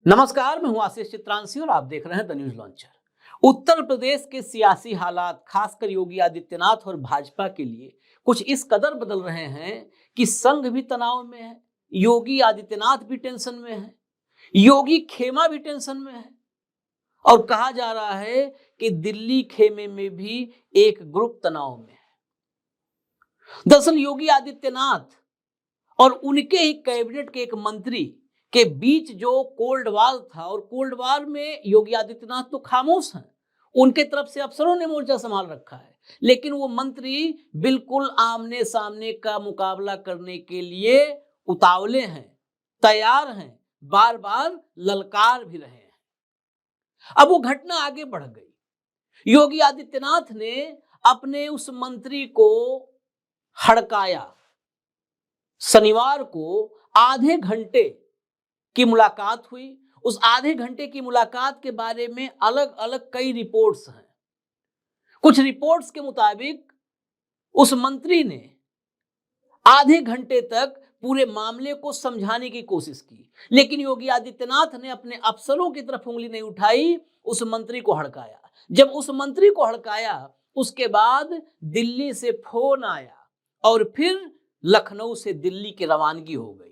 नमस्कार, मैं हूं आशीष चित्रांशी और आप देख रहे हैं the news launcher. Uttar Pradesh के सियासी हालात खासकर योगी आदित्यनाथ और भाजपा के लिए कुछ इस कदर बदल रहे हैं कि संघ भी तनाव में है, योगी आदित्यनाथ भी टेंशन में है, योगी खेमा भी टेंशन में है और कहा जा रहा है कि दिल्ली खेमे में भी एक ग्रुप तनाव में है। दरअसल योगी आदित्यनाथ और उनके ही कैबिनेट के एक मंत्री के बीच जो कोल्ड वॉर था, और कोल्ड वॉर में योगी आदित्यनाथ तो खामोश हैं, उनके तरफ से अफसरों ने मोर्चा संभाल रखा है, लेकिन वो मंत्री बिल्कुल आमने सामने का मुकाबला करने के लिए उतावले हैं, तैयार हैं, बार बार ललकार भी रहे हैं। अब वो घटना आगे बढ़ गई। योगी आदित्यनाथ ने अपने उस मंत्री को हड़काया। शनिवार को आधे घंटे की मुलाकात हुई। उस आधे घंटे की मुलाकात के बारे में अलग अलग कई रिपोर्ट्स हैं। कुछ रिपोर्ट्स के मुताबिक उस मंत्री ने आधे घंटे तक पूरे मामले को समझाने की कोशिश की, लेकिन योगी आदित्यनाथ ने अपने अफसरों की तरफ उंगली नहीं उठाई, उस मंत्री को हड़काया। जब उस मंत्री को हड़काया, उसके बाद दिल्ली से फोन आया और फिर लखनऊ से दिल्ली की रवानगी हो गई।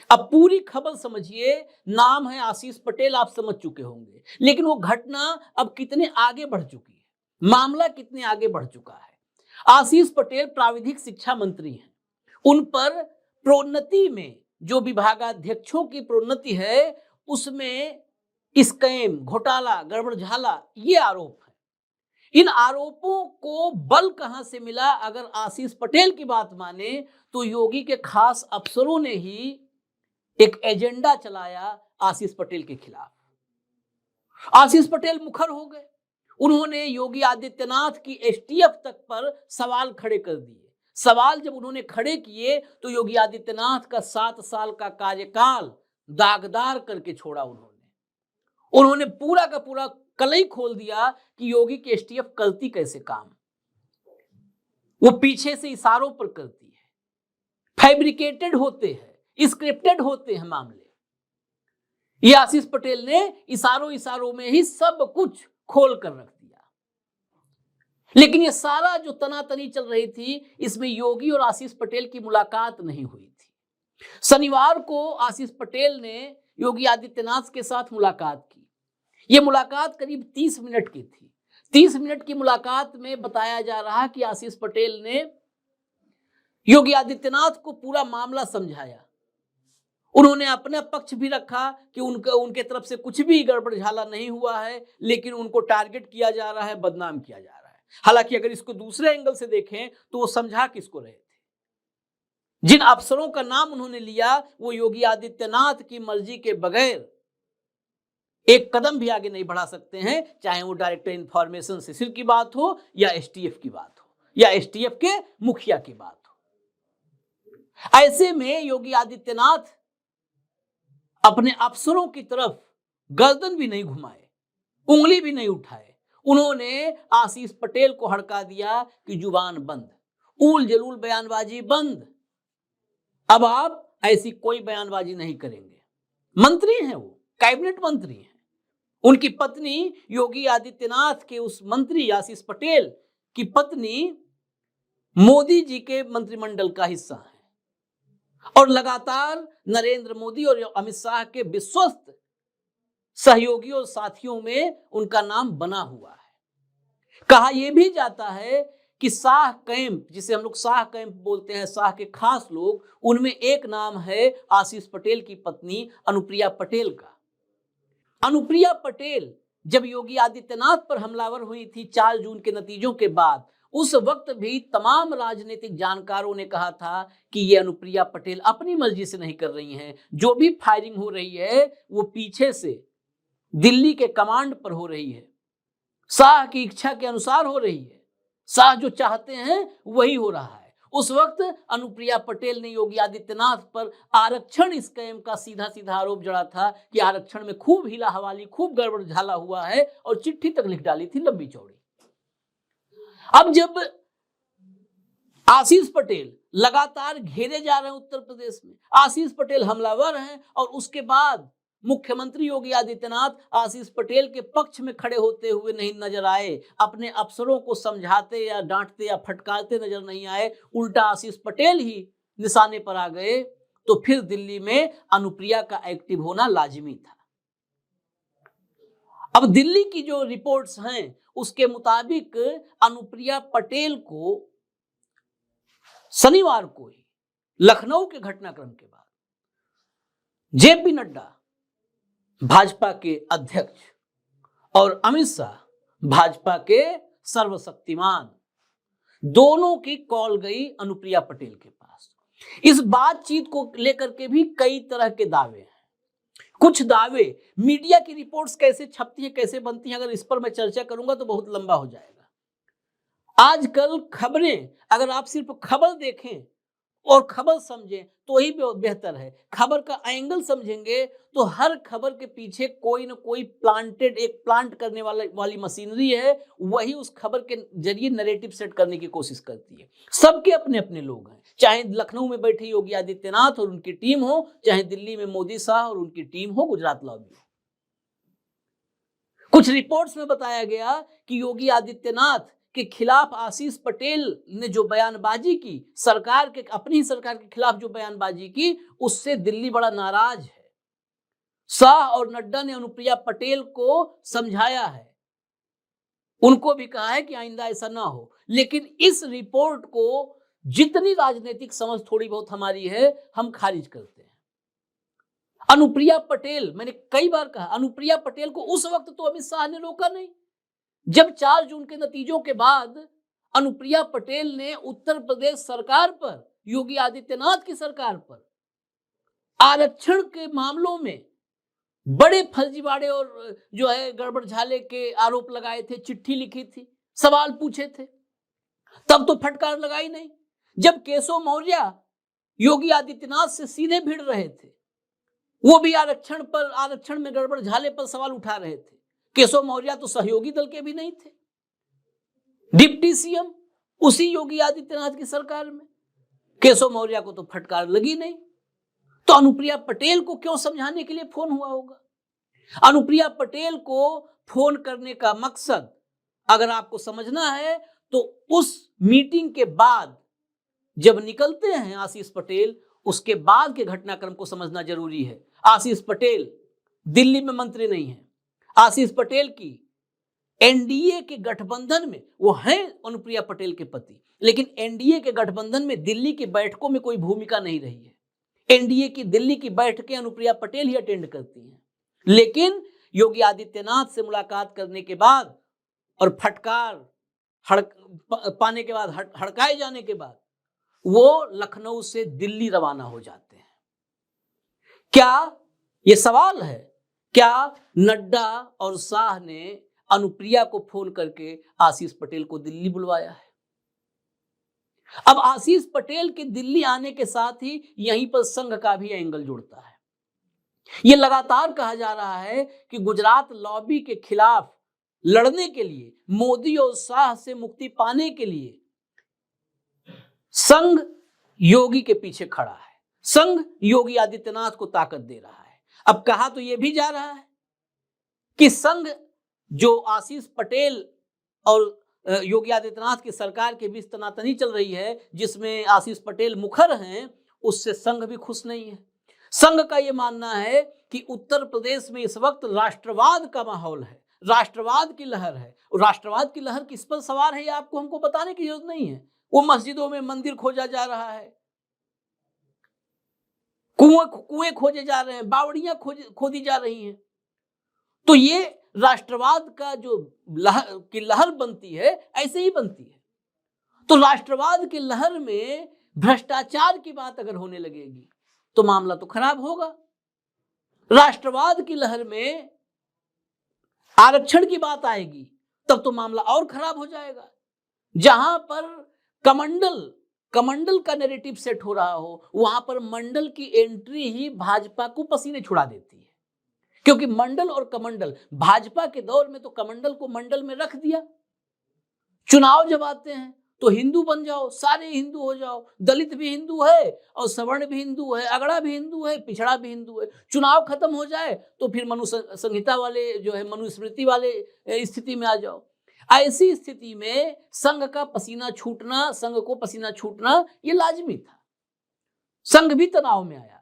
अब पूरी खबर समझिए। नाम है आशीष पटेल, आप समझ चुके होंगे, लेकिन वो घटना अब कितने आगे बढ़ चुकी है, मामला कितने आगे बढ़ चुका है। आशीष पटेल प्राविधिक शिक्षा मंत्री हैं। उन पर प्रोन्नति में जो विभागाध्यक्षों की प्रोन्नति है, उसमें स्कैम, घोटाला, गड़बड़झाला, ये आरोप है। इन आरोपों को बल कहां से मिला? अगर आशीष पटेल की बात माने तो योगी के खास अफसरों ने ही एक एजेंडा चलाया आशीष पटेल के खिलाफ। आशीष पटेल मुखर हो गए। उन्होंने योगी आदित्यनाथ की एसटीएफ तक पर सवाल खड़े कर दिए। सवाल जब उन्होंने खड़े किए तो योगी आदित्यनाथ का 7 साल का कार्यकाल दागदार करके छोड़ा। उन्होंने पूरा का पूरा कलई खोल दिया कि योगी की एसटीएफ करती कैसे काम। वो पीछे से इशारों पर करती है, फैब्रिकेटेड होते हैं, स्क्रिप्टेड होते हैं मामले। ये आशीष पटेल ने इशारों में ही सब कुछ खोल कर रख दिया। लेकिन ये सारा जो तनातनी चल रही थी, इसमें योगी और आशीष पटेल की मुलाकात नहीं हुई थी। शनिवार को आशीष पटेल ने योगी आदित्यनाथ के साथ मुलाकात की। यह मुलाकात करीब 30 मिनट की थी। 30 मिनट की मुलाकात में बताया जा रहा कि आशीष पटेल ने योगी आदित्यनाथ को पूरा मामला समझाया। उन्होंने अपना पक्ष भी रखा कि उनके तरफ से कुछ भी गड़बड़झाला नहीं हुआ है, लेकिन उनको टारगेट किया जा रहा है, बदनाम किया जा रहा है। हालांकि अगर इसको दूसरे एंगल से देखें तो वो समझा किसको रहे थे। जिन अफसरों का नाम उन्होंने लिया, वो योगी आदित्यनाथ की मर्जी के बगैर एक कदम भी आगे नहीं बढ़ा सकते हैं, चाहे वो डायरेक्टर इंफॉर्मेशन सिसिल की बात हो या एसटीएफ की बात हो या एसटीएफ के मुखिया की बात हो। ऐसे में योगी आदित्यनाथ अपने अफसरों की तरफ गर्दन भी नहीं घुमाए, उंगली भी नहीं उठाए। उन्होंने आशीष पटेल को हड़का दिया कि जुबान बंद, उल जलूल बयानबाजी बंद, अब आप ऐसी कोई बयानबाजी नहीं करेंगे। मंत्री हैं, वो कैबिनेट मंत्री हैं। उनकी पत्नी योगी आदित्यनाथ के उस मंत्री आशीष पटेल की पत्नी मोदी जी के मंत्रिमंडल का हिस्सा है और लगातार नरेंद्र मोदी और अमित शाह के विश्वस्त सहयोगियों और साथियों में उनका नाम बना हुआ है। कहा यह भी जाता है कि शाह कैंप, जिसे हम लोग शाह कैंप बोलते हैं, शाह के खास लोग, उनमें एक नाम है आशीष पटेल की पत्नी अनुप्रिया पटेल का। अनुप्रिया पटेल जब योगी आदित्यनाथ पर हमलावर हुई थी 4 जून के नतीजों के बाद, उस वक्त भी तमाम राजनीतिक जानकारों ने कहा था कि ये अनुप्रिया पटेल अपनी मर्जी से नहीं कर रही हैं। जो भी फायरिंग हो रही है वो पीछे से दिल्ली के कमांड पर हो रही है, शाह की इच्छा के अनुसार हो रही है, शाह जो चाहते हैं वही हो रहा है। उस वक्त अनुप्रिया पटेल ने योगी आदित्यनाथ पर आरक्षण स्कैम का सीधा सीधा आरोप जड़ा था कि आरक्षण में खूब हिला हवाली, खूब गड़बड़झाला हुआ है, और चिट्ठी तक लिख डाली थी लंबी चौड़ी। अब जब आशीष पटेल लगातार घेरे जा रहे हैं उत्तर प्रदेश में, आशीष पटेल हमलावर हैं, और उसके बाद मुख्यमंत्री योगी आदित्यनाथ आशीष पटेल के पक्ष में खड़े होते हुए नहीं नजर आए, अपने अफसरों को समझाते या डांटते या फटकारते नजर नहीं आए, उल्टा आशीष पटेल ही निशाने पर आ गए, तो फिर दिल्ली में अनुप्रिया का एक्टिव होना लाजिमी था। अब दिल्ली की जो रिपोर्ट्स हैं उसके मुताबिक अनुप्रिया पटेल को शनिवार को ही लखनऊ के घटनाक्रम के बाद जेपी नड्डा भाजपा के अध्यक्ष और अमित शाह भाजपा के सर्वशक्तिमान, दोनों की कॉल गई अनुप्रिया पटेल के पास। इस बातचीत को लेकर के भी कई तरह के दावे हैं। कुछ दावे मीडिया की रिपोर्ट्स कैसे छपती है, कैसे बनती हैं, अगर इस पर मैं चर्चा करूंगा तो बहुत लंबा हो जाएगा। आजकल खबरें, अगर आप सिर्फ खबर देखें और खबर समझें तो ही बेहतर है। खबर का एंगल समझेंगे तो हर खबर के पीछे कोई ना कोई प्लांट करने वाली मशीनरी है, वही उस खबर के जरिए नैरेटिव सेट करने की कोशिश करती है। सबके अपने अपने लोग हैं, चाहे लखनऊ में बैठे योगी आदित्यनाथ और उनकी टीम हो, चाहे दिल्ली में मोदी शाह और उनकी टीम हो, गुजरात लॉबी हो। कुछ रिपोर्ट्स में बताया गया कि योगी आदित्यनाथ के खिलाफ आशीष पटेल ने जो बयानबाजी की, सरकार के अपनी सरकार के खिलाफ जो बयानबाजी की, उससे दिल्ली बड़ा नाराज है। शाह और नड्डा ने अनुप्रिया पटेल को समझाया है, उनको भी कहा है कि आइंदा ऐसा ना हो। लेकिन इस रिपोर्ट को जितनी राजनीतिक समझ थोड़ी बहुत हमारी है, हम खारिज करते हैं। अनुप्रिया पटेल, मैंने कई बार कहा, अनुप्रिया पटेल को उस वक्त तो अमित शाह ने रोका नहीं जब 4 जून के नतीजों के बाद अनुप्रिया पटेल ने उत्तर प्रदेश सरकार पर, योगी आदित्यनाथ की सरकार पर आरक्षण के मामलों में बड़े फर्जीवाड़े और जो है गड़बड़ झाले के आरोप लगाए थे, चिट्ठी लिखी थी, सवाल पूछे थे, तब तो फटकार लगाई नहीं। जब केशव मौर्य योगी आदित्यनाथ से सीधे भिड़ रहे थे, वो भी आरक्षण में गड़बड़ झाले पर सवाल उठा रहे थे। केशव मौर्य तो सहयोगी दल के भी नहीं थे, डिप्टी सीएम उसी योगी आदित्यनाथ की सरकार में, केशव मौर्य को तो फटकार लगी नहीं। तो अनुप्रिया पटेल को क्यों समझाने के लिए फोन हुआ होगा? अनुप्रिया पटेल को फोन करने का मकसद अगर आपको समझना है तो उस मीटिंग के बाद जब निकलते हैं आशीष पटेल, उसके बाद के घटनाक्रम को समझना जरूरी है। आशीष पटेल दिल्ली में मंत्री नहीं है, आशीष पटेल की एनडीए के गठबंधन में, वो हैं अनुप्रिया पटेल के पति, लेकिन एनडीए के गठबंधन में दिल्ली की बैठकों में कोई भूमिका नहीं रही है। एनडीए की दिल्ली की बैठकें अनुप्रिया पटेल ही अटेंड करती हैं। लेकिन योगी आदित्यनाथ से मुलाकात करने के बाद और फटकार पाने के बाद, हड़काए जाने के बाद, वो लखनऊ से दिल्ली रवाना हो जाते हैं। क्या ये सवाल है, क्या नड्डा और शाह ने अनुप्रिया को फोन करके आशीष पटेल को दिल्ली बुलवाया है? अब आशीष पटेल के दिल्ली आने के साथ ही यहीं पर संघ का भी एंगल जुड़ता है। यह लगातार कहा जा रहा है कि गुजरात लॉबी के खिलाफ लड़ने के लिए, मोदी और शाह से मुक्ति पाने के लिए संघ योगी के पीछे खड़ा है, संघ योगी आदित्यनाथ को ताकत दे रहा है। अब कहा तो यह भी जा रहा है कि संघ जो आशीष पटेल और योगी आदित्यनाथ की सरकार के बीच तनातनी चल रही है, जिसमें आशीष पटेल मुखर हैं, उससे संघ भी खुश नहीं है। संघ का यह मानना है कि उत्तर प्रदेश में इस वक्त राष्ट्रवाद का माहौल है, राष्ट्रवाद की लहर है। राष्ट्रवाद की लहर किस पर सवार है, आपको हमको बताने की जरूरत नहीं है। वो मस्जिदों में मंदिर खोजा जा रहा है, कुएं खोजे जा रहे हैं, बावड़ियां खोदी जा रही हैं। तो ये राष्ट्रवाद का जो लहर बनती है, ऐसे ही बनती है। तो राष्ट्रवाद की लहर में भ्रष्टाचार की बात अगर होने लगेगी तो मामला तो खराब होगा। राष्ट्रवाद की लहर में आरक्षण की बात आएगी तब तो मामला और खराब हो जाएगा। जहां पर कमंडल का नैरेटिव सेट हो रहा हो, वहां पर मंडल की एंट्री ही भाजपा को पसीने छुड़ा देती है। क्योंकि मंडल और कमंडल, भाजपा के दौर में तो कमंडल को मंडल में रख दिया। चुनाव जब आते हैं तो हिंदू बन जाओ, सारे हिंदू हो जाओ, दलित भी हिंदू है और सवर्ण भी हिंदू है, अगड़ा भी हिंदू है, पिछड़ा भी हिंदू है। चुनाव खत्म हो जाए तो फिर संहिता वाले जो है मनुस्मृति वाले स्थिति में आ जाओ। ऐसी स्थिति में संघ का पसीना छूटना, संघ को पसीना छूटना ये लाजमी था। संघ भी तनाव में आया।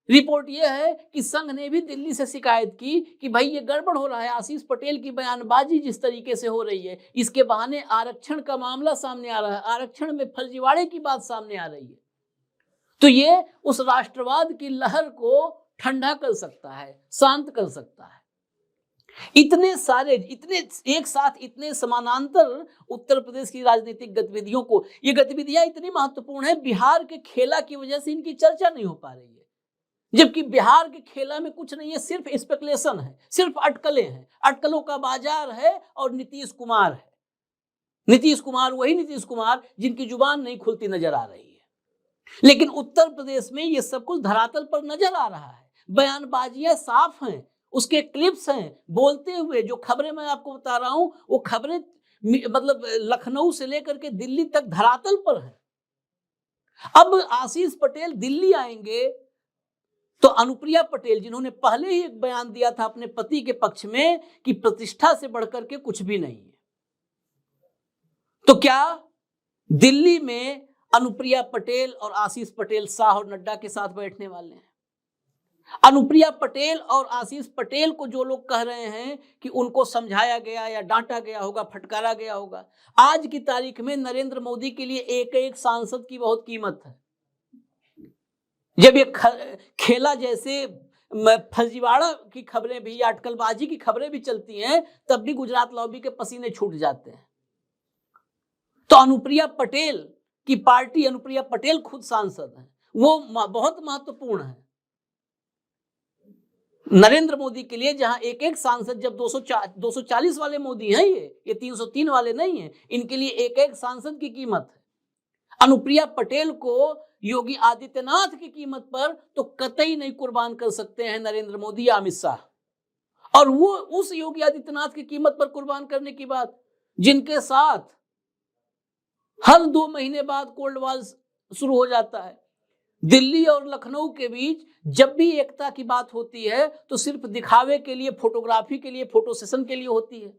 रिपोर्ट यह है कि संघ ने भी दिल्ली से शिकायत की कि भाई ये गड़बड़ हो रहा है, आशीष पटेल की बयानबाजी जिस तरीके से हो रही है, इसके बहाने आरक्षण का मामला सामने आ रहा है, आरक्षण में फर्जीवाड़े की बात सामने आ रही है, तो ये उस राष्ट्रवाद की लहर को ठंडा कर सकता है, शांत कर सकता है। इतने सारे, इतने एक साथ, इतने समानांतर उत्तर प्रदेश की राजनीतिक गतिविधियों को, ये गतिविधियां इतनी महत्वपूर्ण है, बिहार के खेला की वजह से इनकी चर्चा नहीं हो पा रही है। जबकि बिहार के खेला में कुछ नहीं है, सिर्फ स्पेकुलेशन है, सिर्फ अटकलें हैं, अटकलों का बाजार है और नीतीश कुमार है। नीतीश कुमार वही नीतीश कुमार जिनकी जुबान नहीं खुलती नजर आ रही है। लेकिन उत्तर प्रदेश में ये सब कुछ धरातल पर नजर आ रहा है, बयानबाजियां साफ हैं, उसके क्लिप्स हैं बोलते हुए। जो खबरें मैं आपको बता रहा हूं वो खबरें मतलब लखनऊ से लेकर के दिल्ली तक धरातल पर है। अब आशीष पटेल दिल्ली आएंगे तो अनुप्रिया पटेल, जिन्होंने पहले ही एक बयान दिया था अपने पति के पक्ष में कि प्रतिष्ठा से बढ़कर के कुछ भी नहीं है, तो क्या दिल्ली में अनुप्रिया पटेल और आशीष पटेल शाह और नड्डा के साथ बैठने वाले हैं? अनुप्रिया पटेल और आशीष पटेल को जो लोग कह रहे हैं कि उनको समझाया गया या डांटा गया होगा, फटकारा गया होगा, आज की तारीख में नरेंद्र मोदी के लिए एक एक सांसद की बहुत कीमत है। जब ये खेला जैसे फर्जीवाड़ा की खबरें भी या अटकलबाजी की खबरें भी चलती हैं, तब भी गुजरात लॉबी के पसीने छूट जाते हैं। तो अनुप्रिया पटेल की पार्टी, अनुप्रिया पटेल खुद सांसद हैं, वो बहुत महत्वपूर्ण है नरेंद्र मोदी के लिए। जहां एक एक सांसद, जब 240 वाले मोदी हैं, ये 303 वाले नहीं हैं, इनके लिए एक एक सांसद की कीमत है। अनुप्रिया पटेल को योगी आदित्यनाथ की कीमत पर तो कतई नहीं कुर्बान कर सकते हैं नरेंद्र मोदी या अमित शाह। और वो उस योगी आदित्यनाथ की कीमत पर कुर्बान करने की बात, जिनके साथ हर 2 महीने बाद कोल्ड वॉर शुरू हो जाता है, दिल्ली और लखनऊ के बीच जब भी एकता की बात होती है तो सिर्फ दिखावे के लिए, फोटोग्राफी के लिए, फोटो सेशन के लिए होती है।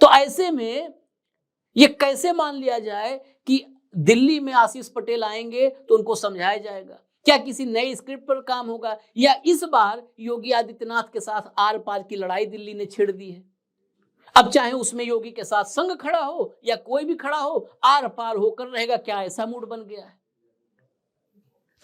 तो ऐसे में ये कैसे मान लिया जाए कि दिल्ली में आशीष पटेल आएंगे तो उनको समझाया जाएगा? क्या किसी नए स्क्रिप्ट पर काम होगा, या इस बार योगी आदित्यनाथ के साथ आर पार की लड़ाई दिल्ली ने छेड़ दी है? अब चाहे उसमें योगी के साथ संघ खड़ा हो या कोई भी खड़ा हो, आर पार होकर रहेगा। क्या ऐसा मूड बन गया है?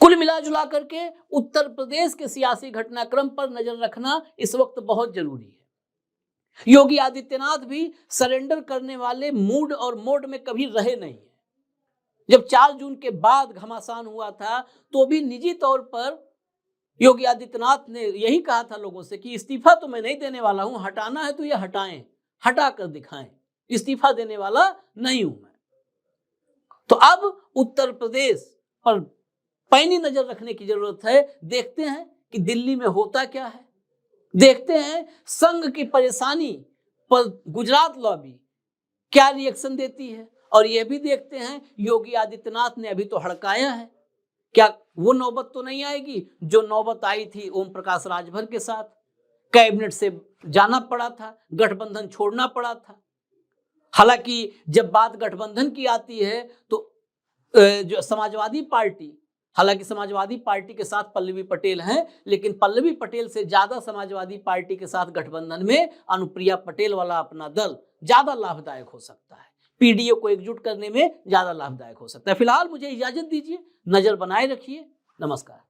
कुल मिला जुला करके उत्तर प्रदेश के सियासी घटनाक्रम पर नजर रखना इस वक्त बहुत जरूरी है। योगी आदित्यनाथ भी सरेंडर करने वाले मूड और मोड में कभी रहे नहीं है। जब 4 जून के बाद घमासान हुआ था तो भी निजी तौर पर योगी आदित्यनाथ ने यही कहा था लोगों से कि इस्तीफा तो मैं नहीं देने वाला हूं, हटाना है तो ये हटाएं, हटा कर दिखाएं, इस्तीफा देने वाला नहीं हूं मैं। तो अब उत्तर प्रदेश पर पैनी नजर रखने की जरूरत है। देखते हैं कि दिल्ली में होता क्या है, देखते हैं संघ की परेशानी पर गुजरात लॉबी क्या रिएक्शन देती है, और यह भी देखते हैं योगी आदित्यनाथ ने अभी तो हड़काया है, क्या वो नौबत तो नहीं आएगी जो नौबत आई थी ओम प्रकाश राजभर के साथ? कैबिनेट से जाना पड़ा था, गठबंधन छोड़ना पड़ा था। हालांकि जब बात गठबंधन की आती है तो जो समाजवादी पार्टी, हालांकि समाजवादी पार्टी के साथ पल्लवी पटेल हैं, लेकिन पल्लवी पटेल से ज्यादा समाजवादी पार्टी के साथ गठबंधन में अनुप्रिया पटेल वाला अपना दल ज्यादा लाभदायक हो सकता है, पीडीओ को एकजुट करने में ज्यादा लाभदायक हो सकता है। फिलहाल मुझे इजाजत दीजिए, नजर बनाए रखिए, नमस्कार।